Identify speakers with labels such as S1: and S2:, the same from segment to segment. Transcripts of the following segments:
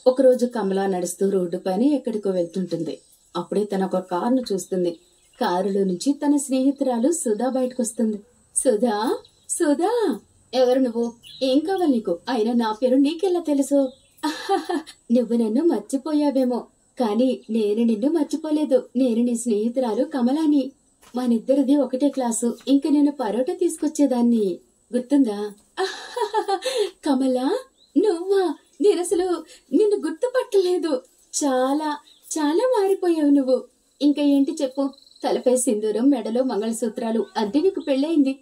S1: ఒకరోజు కమల నడుస్తూ రోడ్డు పైన ఎక్కడికో వెళ్తుంటుంది. అప్పుడే తన ఒక కారును చూస్తుంది. కారులో నుంచి తన స్నేహితురాలు సుధా బయటకొస్తుంది. సుధా, సుధా, ఎవరు నువ్వు? ఏం కావాలి నీకు? అయినా నా పేరు నీకెలా తెలుసు? నువ్వు నన్ను మర్చిపోయావేమో, కానీ నేను నిన్ను మర్చిపోలేదు. నేను నీ స్నేహితురాలు కమలాని. మనిద్దరిది ఒకటే క్లాసు. ఇంక నేను పరోటా తీసుకొచ్చేదాన్ని, గుర్తుందా? కమలా, నువ్వా? నేనసలు నిన్ను గుర్తుపట్టలేదు. చాలా చాలా మారిపోయావు నువ్వు. ఇంకా ఏంటి చెప్పు? తలపై సింధూరం, మెడలో మంగళసూత్రాలు, అంటే నీకు పెళ్ళయింది.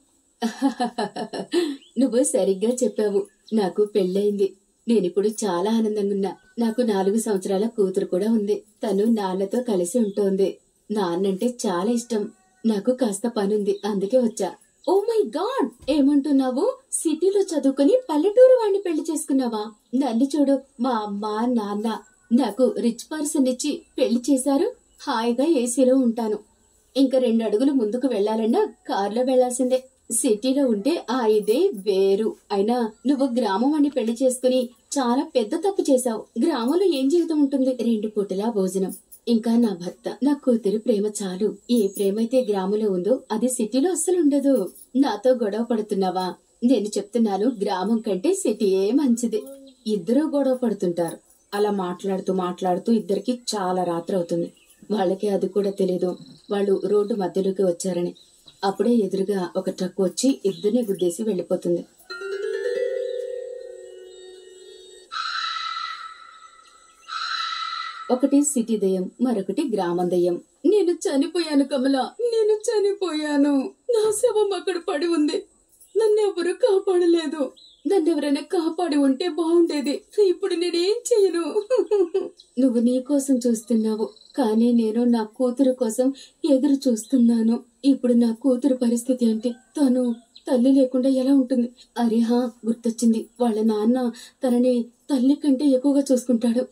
S1: నువ్వు సరిగ్గా చెప్పావు, నాకు పెళ్ళయింది. నేనిప్పుడు చాలా ఆనందంగా ఉన్నా. నాకు 4 సంవత్సరాల కూతురు కూడా ఉంది. తను నాన్నతో కలిసి ఉంటోంది. నాన్నంటే చాలా ఇష్టం. నాకు కాస్త పనుంది, అందుకే వచ్చా. ఓ మై గాడ్, ఏమంటున్నావు? సిటీలో చదువుకుని పల్లెటూరు వాడిని పెళ్లి చేసుకున్నావా? నన్ను చూడు, మా అమ్మ నాన్న నాకు రిచ్ పర్సన్ ఇచ్చి పెళ్లి చేశారు. హాయిగా ఏసీలో ఉంటాను. ఇంకా 2 అడుగులు ముందుకు వెళ్లాలన్నా కారులో వెళ్లాల్సిందే. సిటీలో ఉంటే ఆ ఇదే వేరు. అయినా నువ్వు గ్రామం వాడిని పెళ్లి చేసుకుని చాలా పెద్ద తప్పు చేశావు. గ్రామంలో ఏం జీవితం ఉంటుంది? 2 పూటలా భోజనం, ఇంకా నా భర్త, నా కూతురు ప్రేమ చాలు. ఏ ప్రేమైతే గ్రామంలో ఉందో అది సిటీలో అస్సలు ఉండదు. నాతో గొడవ పడుతున్నావా? నేను చెప్తున్నాను, గ్రామం కంటే సిటీయే మంచిది. ఇద్దరూ గొడవ పడుతుంటారు. అలా మాట్లాడుతూ మాట్లాడుతూ ఇద్దరికి చాలా రాత్రి అవుతుంది. వాళ్ళకి అది కూడా తెలీదు వాళ్ళు రోడ్డు మధ్యలోకి వచ్చారని. అప్పుడే ఎదురుగా ఒక ట్రక్ వచ్చి ఇద్దరిని గుద్దేసి వెళ్లిపోతుంది. ఒకటి సిటీ దయ్యం, మరొకటి గ్రామం దయ్యం. నేను చనిపోయాను కమల, నేను చనిపోయాను. నా శవం అక్కడ పడి ఉంది. నన్నెవరూ కాపాడలేదు. నన్నెవరైనా కాపాడి ఉంటే బాగుండేది. ఇప్పుడు నేనేం చేయను? నువ్వు నీ కోసం చూస్తున్నావు, కానీ నేను నా కూతురు కోసం ఎదురు చూస్తున్నాను. ఇప్పుడు నా కూతురు పరిస్థితి ఏంటి? తను తల్లి లేకుండా ఎలా ఉంటుంది? అరేహా, గుర్తొచ్చింది. వాళ్ళ నాన్న తనని తల్లి కంటే ఎక్కువగా చూసుకుంటాడు.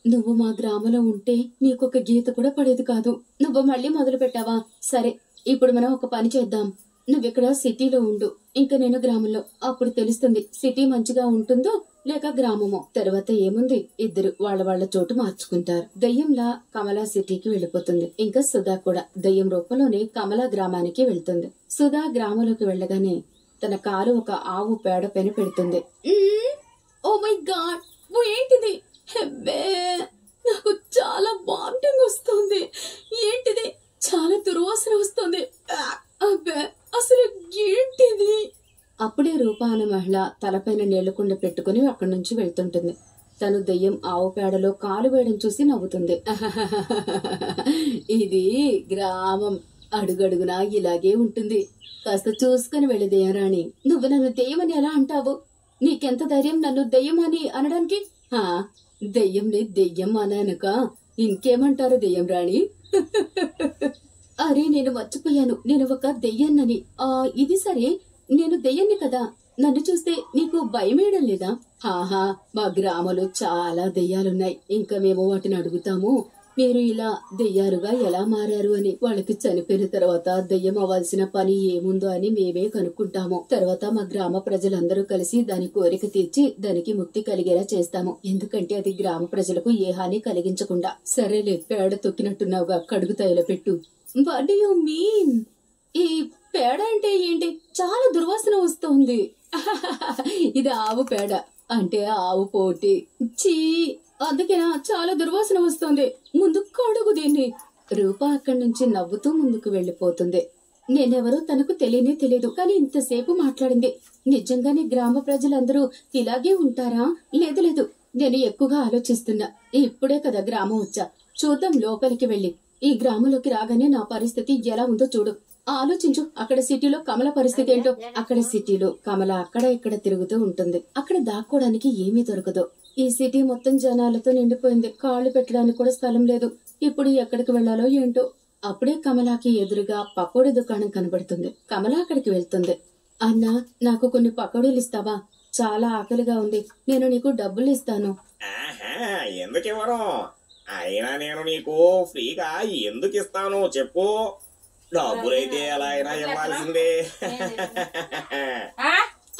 S1: నువ్వు మా గ్రామంలో ఉంటే నీకొక గీత కూడా పడేది కాదు. నువ్వు మళ్ళీ మొదలు పెట్టావా? సరే, ఇప్పుడు మనం ఒక పని చేద్దాం. నువ్విక్కడ సిటీలో ఉండు, ఇంకా నేను గ్రామంలో. అప్పుడు తెలుస్తుంది సిటీ మంచిగా ఉంటుందో లేక గ్రామమో. తర్వాత ఏముంది, ఇద్దరు వాళ్ళ చోటు మార్చుకుంటారు. దయ్యంలా కమలా సిటీకి వెళ్ళిపోతుంది. ఇంకా సుధా కూడా దయ్యం రూపంలోనే కమలా గ్రామానికి వెళ్తుంది. సుధా గ్రామంలోకి వెళ్ళగానే తన కాలు ఒక ఆవు పేడ పైన పెడుతుంది. ఓ మై గాడ్, ఏంటిది? హెబ్బే, నాకు చాలా వామిటింగ్ వస్తుంది. ఏంటిది? చాలా దుర్వాసన వస్తుంది. అబ్బే, అసలు ఏంటిది? అప్పుడే రూపా అనే మహిళ తలపైన నీళ్లకుండ పెట్టుకుని అక్కడి నుంచి వెళ్తుంటుంది. తను దెయ్యం ఆవు పేడలో కాలు వేయడం చూసి నవ్వుతుంది. ఇది గ్రామం, అడుగడుగునా ఇలాగే ఉంటుంది. కాస్త చూసుకుని వెళ్ళి దెయ్యరాణి. నువ్వు నన్ను దెయ్యమని ఎలా అంటావు? నీకెంత ధైర్యం నన్ను దెయ్యమని అనడానికి? దెయ్యంని దెయ్యం అనక ఇంకేమంటారు దెయ్యం రాణి? అరే, నేను మర్చిపోయాను, నేను ఒక దెయ్యాన్నని. ఇది సరే, నేను దెయ్యాన్ని కదా. నన్ను చూస్తే నీకు భయమేయడం లేదా? మా గ్రామంలో చాలా దెయ్యాలున్నాయి. ఇంకా మేము వాటిని అడుగుతాము, మీరు ఇలా దెయ్యాలుగా ఎలా మారారు అని. వాళ్ళకి చనిపోయిన తర్వాత దెయ్యం అవ్వాల్సిన పని ఏముందో అని మేమే కనుక్కుంటాము. తర్వాత మా గ్రామ ప్రజలందరూ కలిసి దాని కోరిక తీర్చి దానికి ముక్తి కలిగేలా చేస్తాము. ఎందుకంటే అది గ్రామ ప్రజలకు ఏ హాని కలిగించకుండా. సరేలే, పేడ తొక్కినట్టున్నావుగా, కడుగు తైల పెట్టు. What do you mean? ఈ పేడ అంటే ఏంటి? చాలా దుర్వాసన వస్తుంది. ఇది ఆవు పేడ, అంటే ఆవు పోటీ. చీ, అందుకేనా చాలా దుర్వాసన వస్తుంది? ముందు కడుగు దీన్ని. రూపా అక్కడి నుంచి నవ్వుతూ ముందుకు వెళ్లిపోతుంది. నేనెవరో తనకు తెలియదు, కానీ ఇంతసేపు మాట్లాడింది. నిజంగానే గ్రామ ప్రజలందరూ ఇలాగే ఉంటారా? లేదు, నేను ఎక్కువగా ఆలోచిస్తున్నా. ఇప్పుడే కదా గ్రామం వచ్చా, చూద్దాం లోపలికి వెళ్లి. ఈ గ్రామంలోకి రాగానే నా పరిస్థితి ఎలా ఉందో చూడు. ఆలోచించు, అక్కడ సిటీలో కమల పరిస్థితి ఏంటో. అక్కడ సిటీలో కమల అక్కడ ఇక్కడ తిరుగుతూ ఉంటుంది. అక్కడ దాక్కోడానికి ఏమీ దొరకదు. ఈ సిటీ మొత్తం జనాలతో నిండిపోయింది. కాళ్ళు పెట్టడానికి కూడా స్థలం లేదు. ఇప్పుడు ఎక్కడికి వెళ్లాలో ఏంటో. అప్పుడే కమలాకి ఎదురుగా పకోడీ దుకాణం కనబడుతుంది. కమల అక్కడికి వెళ్తుంది. అన్నా, నాకు కొన్ని పకోడీలు ఇస్తావా? చాలా ఆకలిగా ఉంది. నేను నీకు డబ్బులు ఇస్తాను.
S2: ఎందుకివ్వను? అయినా నేను నీకు ఫ్రీగా ఎందుకు ఇస్తాను చెప్పు? డబ్బులైతే ఎలా అయినా ఇవ్వాల్సిందే.
S1: ఆ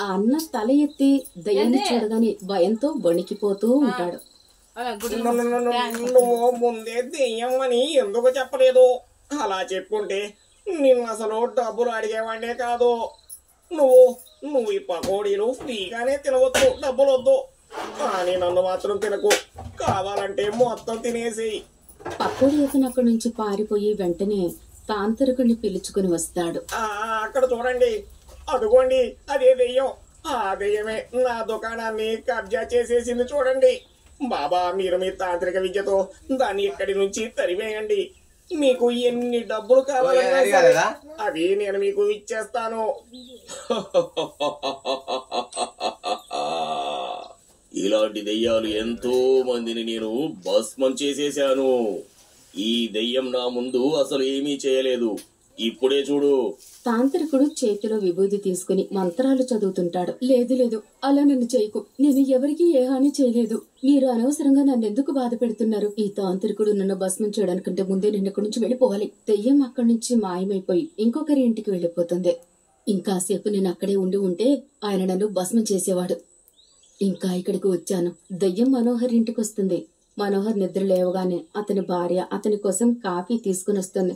S1: అన్న తల ఎత్తి దయ్యాన్ని చూడగానే భయంతో వణికిపోతూ ఉంటాడు.
S2: నువ్వు ముందే దెయ్యం అని ఎందుకు చెప్పలేదు? అలా చెప్పుంటే నిన్ను అసలు డబ్బులు అడిగేవాడినే కాదు. నువ్వు నువ్వు ఈ పకోడీలు ఫ్రీగానే తినవచ్చు, డబ్బులు వద్దు. కానీ నన్ను మాత్రం తినకు, కావాలంటే మొత్తం తినేసేయి.
S1: పకోడీ అతను అక్కడి నుంచి పారిపోయి వెంటనే తాంత్రికుడిని పిలుచుకుని వస్తాడు.
S2: అక్కడ చూడండి, అదుగోండి, అదే దెయ్యం. ఆ దెయ్యమే నా దుకాణాన్ని కబ్జా చేసేసింది చూడండి. బాబా, మీరు మీ తాంత్రిక విద్యతో దాన్ని ఇక్కడి నుంచి తరివేయండి. మీకు ఎన్ని డబ్బులు కావాలన్నా సరే అవి నేను మీకు ఇచ్చేస్తాను. ఇలాంటి దెయ్యాలు ఎంతో మందిని నేను భస్మం చేసేశాను. ఈ దెయ్యం నా ముందు అసలు ఏమీ చేయలేదు. ఇప్పుడే చూడు.
S1: తాంత్రికుడు చేతిలో విభూది తీసుకుని మంత్రాలు చదువుతుంటాడు. లేదు లేదు, అలా నన్ను చేయకు. నేను ఎవరికీ ఏ హాని చేయలేదు. మీరు అనవసరంగా నన్నెందుకు బాధ పెడుతున్నారు? ఈ తాంత్రికుడు నన్ను భస్మం చేయడానికంటే ముందే నేను ఇక్కడి నుంచి వెళ్ళిపోవాలి. దెయ్యం అక్కడి నుంచి మాయమైపోయి ఇంకొకరి ఇంటికి వెళ్ళిపోతుంది. ఇంకాసేపు నేను అక్కడే ఉంటే ఆయన నన్ను భస్మం చేసేవాడు. ఇంకా ఇక్కడికి వచ్చాను. దెయ్యం మనోహర్ ఇంటికి వస్తుంది. మనోహర్ నిద్ర లేవగానే అతని భార్య అతని కోసం కాఫీ తీసుకుని వస్తుంది.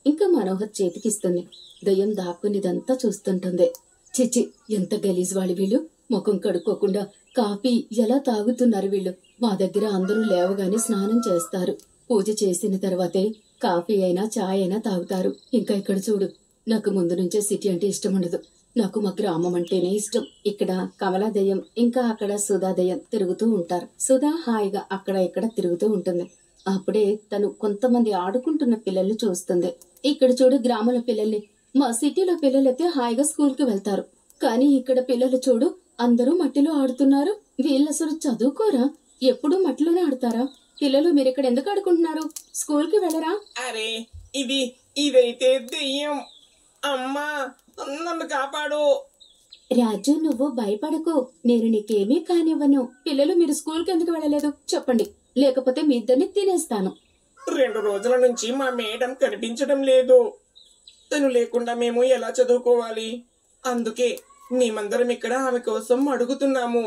S1: ఇంకా మనోహర్ చేతికిస్తుంది. దయ్యం దాక్కునిదంతా చూస్తుంటుంది. చిచి, ఎంత గలీజ్ వాళ్ళు వీళ్ళు! ముఖం కడుక్కోకుండా కాఫీ ఎలా తాగుతున్నారు వీళ్ళు! మా దగ్గర అందరూ లేవగానే స్నానం చేస్తారు. పూజ చేసిన తర్వాతే కాఫీ అయినా చాయ్ అయినా తాగుతారు. ఇంకా ఇక్కడ చూడు, నాకు ముందు నుంచే సిటీ అంటే ఇష్టం ఉండదు. నాకు మా గ్రామం అంటేనే ఇష్టం. ఇక్కడ కమలా దయ్యం ఇంకా అక్కడ సుధా దయ్యం తిరుగుతూ ఉంటారు. సుధా హాయిగా అక్కడ ఇక్కడ తిరుగుతూ ఉంటుంది. అప్పుడే తను కొంతమంది ఆడుకుంటున్న పిల్లల్ని చూస్తుంది. ఇక్కడ చూడు, గ్రామంలో పిల్లల్ని. మా సిటీలో పిల్లలైతే హాయిగా స్కూల్ కి వెళ్తారు. కానీ ఇక్కడ పిల్లలు చూడు, అందరూ మట్టిలో ఆడుతున్నారు. వీళ్ళు అసలు చదువుకోరా? ఎప్పుడూ మట్టిలోనే ఆడతారా? పిల్లలు, మీరు ఇక్కడ ఎందుకు ఆడుకుంటున్నారు? స్కూల్ కి వెళ్ళరా?
S2: అరే, ఇదైతే దెయ్యం. అమ్మా, నన్ను కాపాడు.
S1: రాజు, నువ్వు భయపడకు. నేను నీకేమీ కానివ్వను. పిల్లలు, మీరు స్కూల్ కి ఎందుకు వెళ్ళలేదు చెప్పండి, లేకపోతే మీ ఇద్దరిని తినేస్తాను.
S2: 2 రోజుల నుంచి మా మేడం కనిపించడం లేదు. తను లేకుండా మేము ఎలా చదువుకోవాలి? అందుకే మేమందరం ఇక్కడ ఆమె కోసం అడుగుతున్నాము.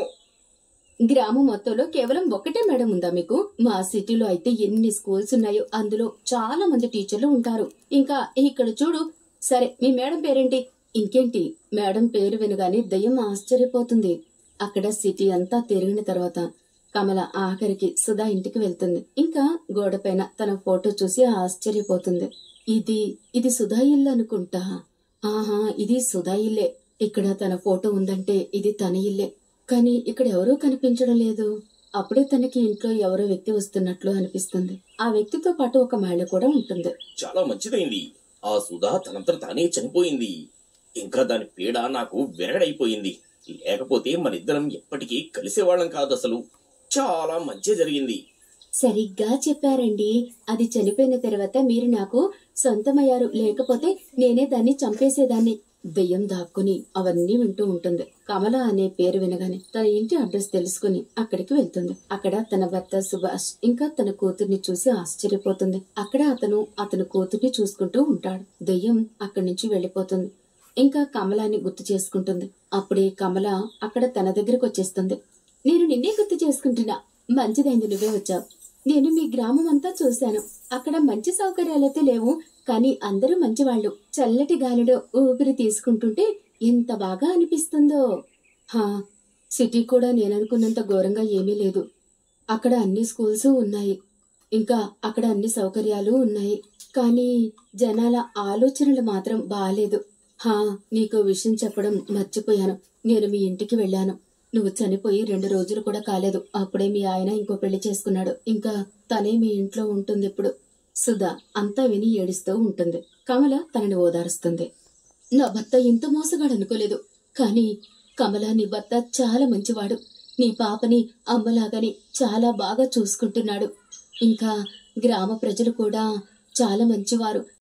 S1: గ్రామం మొత్తంలో కేవలం ఒకటే మేడం ఉందా మీకు? మా సిటీలో అయితే ఎన్ని స్కూల్స్ ఉన్నాయో, అందులో చాలా మంది టీచర్లు ఉంటారు. ఇంకా ఇక్కడ చూడు. సరే, మీ మేడం పేరేంటి? ఇంకేంటి, మేడం పేరు వినగానే దయ్యం ఆశ్చర్యపోతుంది. అక్కడ సిటీ అంతా తిరిగిన తర్వాత కమల ఆఖరికి సుధా ఇంటికి వెళ్తుంది. ఇంకా గోడపైన తన ఫోటో చూసి ఆశ్చర్యపోతుంది. ఇది సుధా ఇల్లు అనుకుంటా. ఆహా, ఇది సుధా ఇల్లే. ఇక్కడ తన ఫోటో ఉందంటే ఇది తన ఇల్లే. కానీ ఇక్కడ ఎవరూ కనిపించడం లేదు. అప్పుడే తనకి ఇంట్లో ఎవరో వ్యక్తి వస్తున్నట్లు అనిపిస్తుంది. ఆ వ్యక్తితో పాటు ఒక మహిళ కూడా ఉంటుంది.
S2: చాలా మంచిదైంది. ఆ సుధా తనంతట తానే చనిపోయింది. ఇంకా దాని పీడ నాకు వెరగడైపోయింది. లేకపోతే మనిద్దరం ఎప్పటికీ కలిసేవాళ్ళం కాదు. అసలు చాలా మంచి జరిగింది.
S1: సరిగ్గా చెప్పారండి. అది చనిపోయిన తర్వాత మీరు నాకు సొంతమయ్యారు. లేకపోతే నేనే దాన్ని చంపేసేదాన్ని. దెయ్యం దాక్కుని అవన్నీ వింటూ ఉంటుంది. కమల అనే పేరు వినగానే తన ఇంటి అడ్రస్ తెలుసుకుని అక్కడికి వెళ్తుంది. అక్కడ తన భర్త సుభాష్ ఇంకా తన కూతుర్ని చూసి ఆశ్చర్యపోతుంది. అక్కడ అతను కూతుర్ని చూసుకుంటూ ఉంటాడు. దెయ్యం అక్కడి నుంచి వెళ్లిపోతుంది. ఇంకా కమలాన్ని గుర్తు చేసుకుంటుంది. అప్పుడే కమల అక్కడ తన దగ్గరకు వచ్చేస్తుంది. నేను నిన్నే గుర్తు చేసుకుంటున్నా. మంచిదైంది నువ్వే వచ్చావు. నేను మీ గ్రామం అంతా చూశాను. అక్కడ మంచి సౌకర్యాలైతే లేవు, కానీ అందరూ మంచివాళ్ళు. చల్లటి గాలిలో ఊపిరి తీసుకుంటుంటే ఎంత బాగా అనిపిస్తుందో. సిటీ కూడా నేననుకున్నంత ఘోరంగా ఏమీ లేదు. అక్కడ అన్ని స్కూల్స్ ఉన్నాయి. ఇంకా అక్కడ అన్ని సౌకర్యాలు ఉన్నాయి. కానీ జనాల ఆలోచనలు మాత్రం బాలేదు. నీకో విషయం చెప్పడం మర్చిపోయాను. నేను మీ ఇంటికి వెళ్ళాను. నువ్వు చనిపోయి 2 రోజులు కూడా కాలేదు. అప్పుడే మీ ఆయన ఇంకో పెళ్లి చేసుకున్నాడు. ఇంకా తనే మీ ఇంట్లో ఉంటుంది ఇప్పుడు. సుధా అంతా విని ఏడుస్తూ ఉంటుంది. కమల తనని ఓదారుస్తుంది. నా భర్త ఇంత మోసగాడు అనుకోలేదు. కానీ కమల, నీ భర్త చాలా మంచివాడు. నీ పాపని అమ్మలాగాని చాలా బాగా చూసుకుంటున్నాడు. ఇంకా గ్రామ ప్రజలు కూడా చాలా మంచివారు.